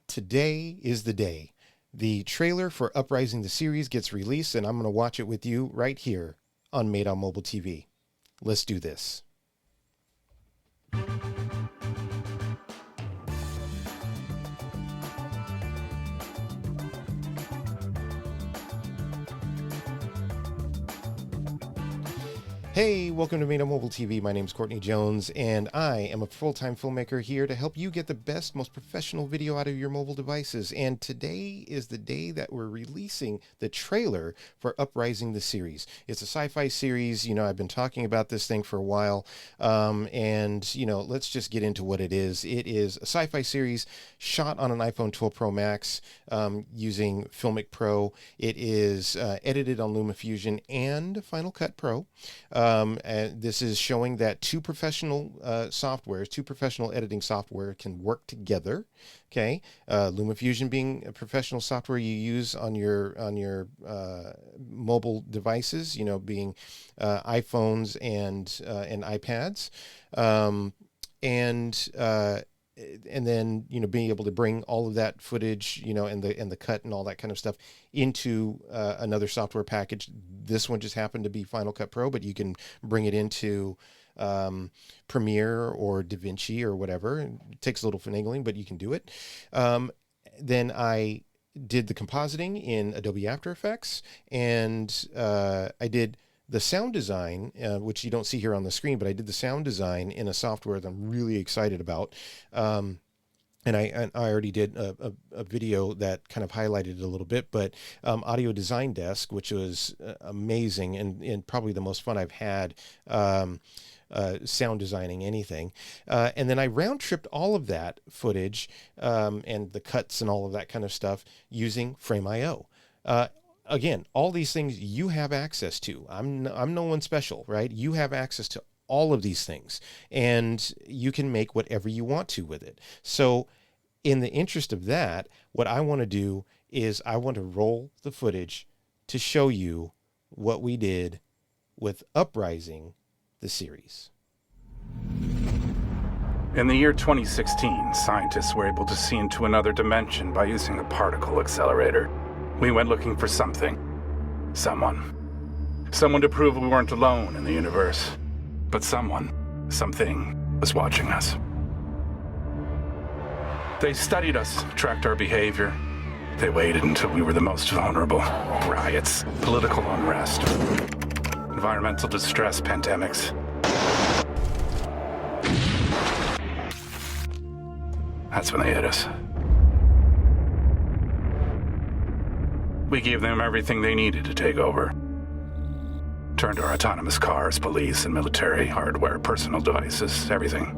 Today is the day. The trailer for Uprising the series gets released, and I'm going to watch it with you right here on Made on Mobile TV. Let's do this. Hey, welcome to Made on Mobile TV. My name is Courtney Jones, and I am a full-time filmmaker here to help you get the best, most professional video out of your mobile devices. And today is the day that we're releasing the trailer for Uprising the series. It's a sci-fi series. You know, I've been talking about this thing for a while, and, you know, let's just get into what it is. It is a sci-fi series shot on an iPhone 12 Pro Max using Filmic Pro. It is edited on LumaFusion and Final Cut Pro. And this is showing that two professional editing software can work together. Okay, LumaFusion being a professional software you use on your mobile devices, you know, being iPhones and iPads, and then, you know, being able to bring all of that footage, you know, and the cut and all that kind of stuff into another software package. This one just happened to be Final Cut Pro, but you can bring it into Premiere or DaVinci or whatever. It takes a little finagling, but you can do it. Then I did the compositing in Adobe After Effects, and I did the sound design, which you don't see here on the screen, but I did the sound design in a software that I'm really excited about. And I already did a video that kind of highlighted it a little bit, but Audio Design Desk, which was amazing and probably the most fun I've had sound designing anything. And then I round tripped all of that footage and the cuts and all of that kind of stuff using Frame.io. Again, all these things you have access to. I'm no one special, right? You have access to all of these things, and you can make whatever you want to with it. So in the interest of that, what I want to do is I want to roll the footage to show you what we did with Uprising the series. In the year 2016, scientists were able to see into another dimension by using a particle accelerator. We went looking for something. Someone to prove we weren't alone in the universe. But something was watching us. They studied us, tracked our behavior. They waited until we were the most vulnerable. Riots, political unrest, environmental distress, pandemics. That's when they hit us. We gave them everything they needed to take over. Turned our autonomous cars, police and military, hardware, personal devices, everything.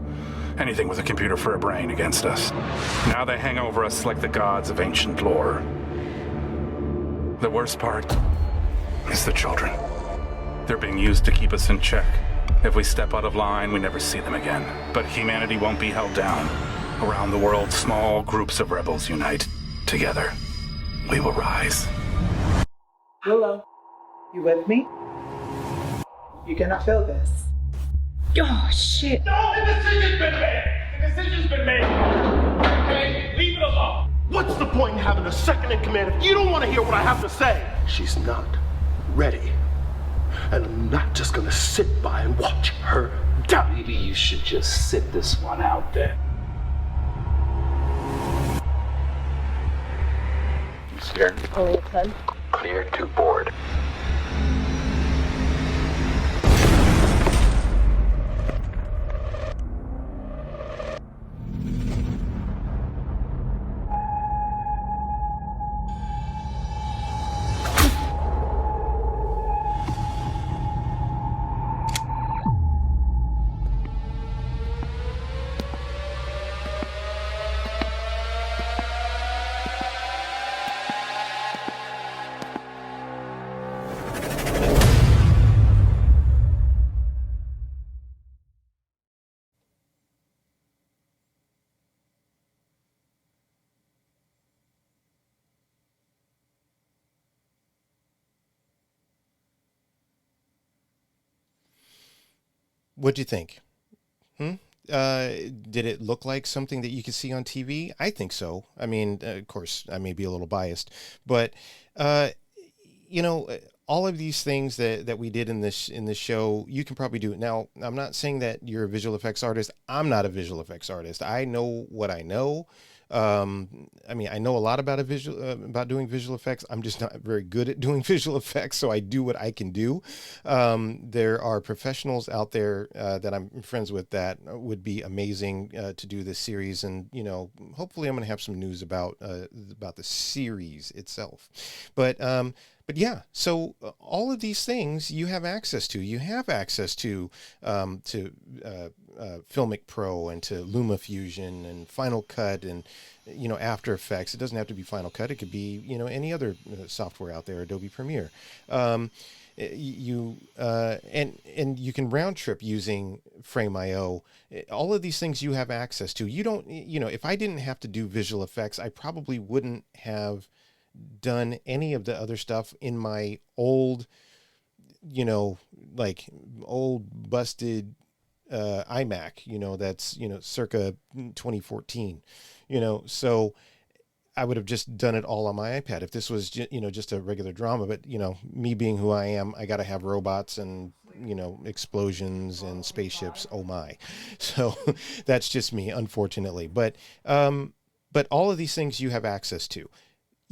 Anything with a computer for a brain against us. Now they hang over us like the gods of ancient lore. The worst part is the children. They're being used to keep us in check. If we step out of line, we never see them again. But humanity won't be held down. Around the world, small groups of rebels unite. Together, we will rise. Willow, you with me? You cannot feel this. Oh, shit. No, the decision's been made! The decision's been made! Okay, leave it alone! What's the point in having a second in command if you don't want to hear what I have to say? She's not ready. And I'm not just gonna sit by and watch her die. Maybe you should just sit this one out then. You scared? Only a 10. Clear to board. What'd you think? Did it look like something that you could see on TV? I think so. I mean, of course, I may be a little biased, but you know, all of these things that we did in this show, you can probably do it. Now, I'm not saying that you're a visual effects artist. I'm not a visual effects artist. I know what I know. I mean, I know a lot about about doing visual effects. I'm just not very good at doing visual effects, so I do what I can do. There are professionals out there that I'm friends with that would be amazing to do this series, and you know, hopefully, I'm going to have some news about the series itself. But yeah, so all of these things you have access to. You have access to Filmic Pro and to LumaFusion and Final Cut and, you know, After Effects. It doesn't have to be Final Cut. It could be, you know, any other software out there, Adobe Premiere. And you can round trip using Frame.io. All of these things you have access to. You don't, you know, if I didn't have to do visual effects, I probably wouldn't have done any of the other stuff in my old, you know, like old busted iMac, you know, that's, you know, circa 2014, you know, so I would have just done it all on my iPad if this was, you know, just a regular drama. But, you know, me being who I am, I got to have robots and, you know, explosions and spaceships. Oh my. So that's just me, unfortunately. But all of these things you have access to.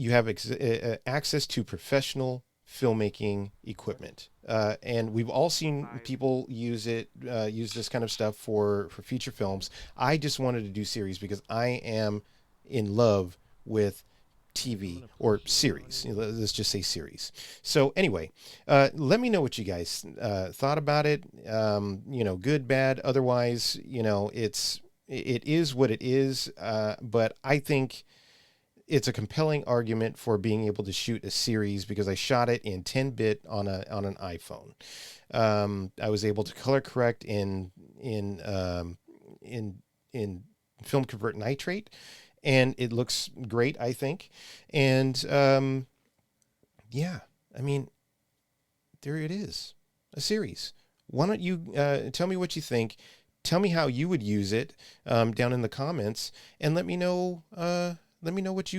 You have access to professional filmmaking equipment. And we've all seen people use this kind of stuff for feature films. I just wanted to do series because I am in love with TV or series. Let's just say series. So anyway, let me know what you guys thought about it. You know, good, bad, otherwise, you know, it is what it is. But I think it's a compelling argument for being able to shoot a series because I shot it in 10-bit on an iPhone. I was able to color correct in film convert Nitrate, and it looks great, I think. And yeah, I mean, there it is, a series. Why don't you tell me what you think? Tell me how you would use it down in the comments, and let me know. Let me know what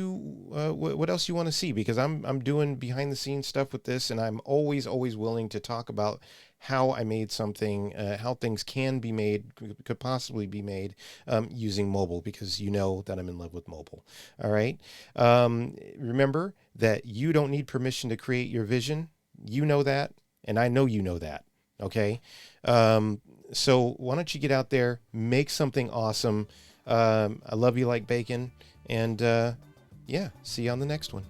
else you want to see, because I'm doing behind the scenes stuff with this, and I'm always willing to talk about how I made something, how things can be made, could possibly be made using mobile, because you know that I'm in love with mobile. All right. Remember that you don't need permission to create your vision. You know that, and I know you know that. Okay. So why don't you get out there, make something awesome. I love you like bacon. And yeah, see you on the next one.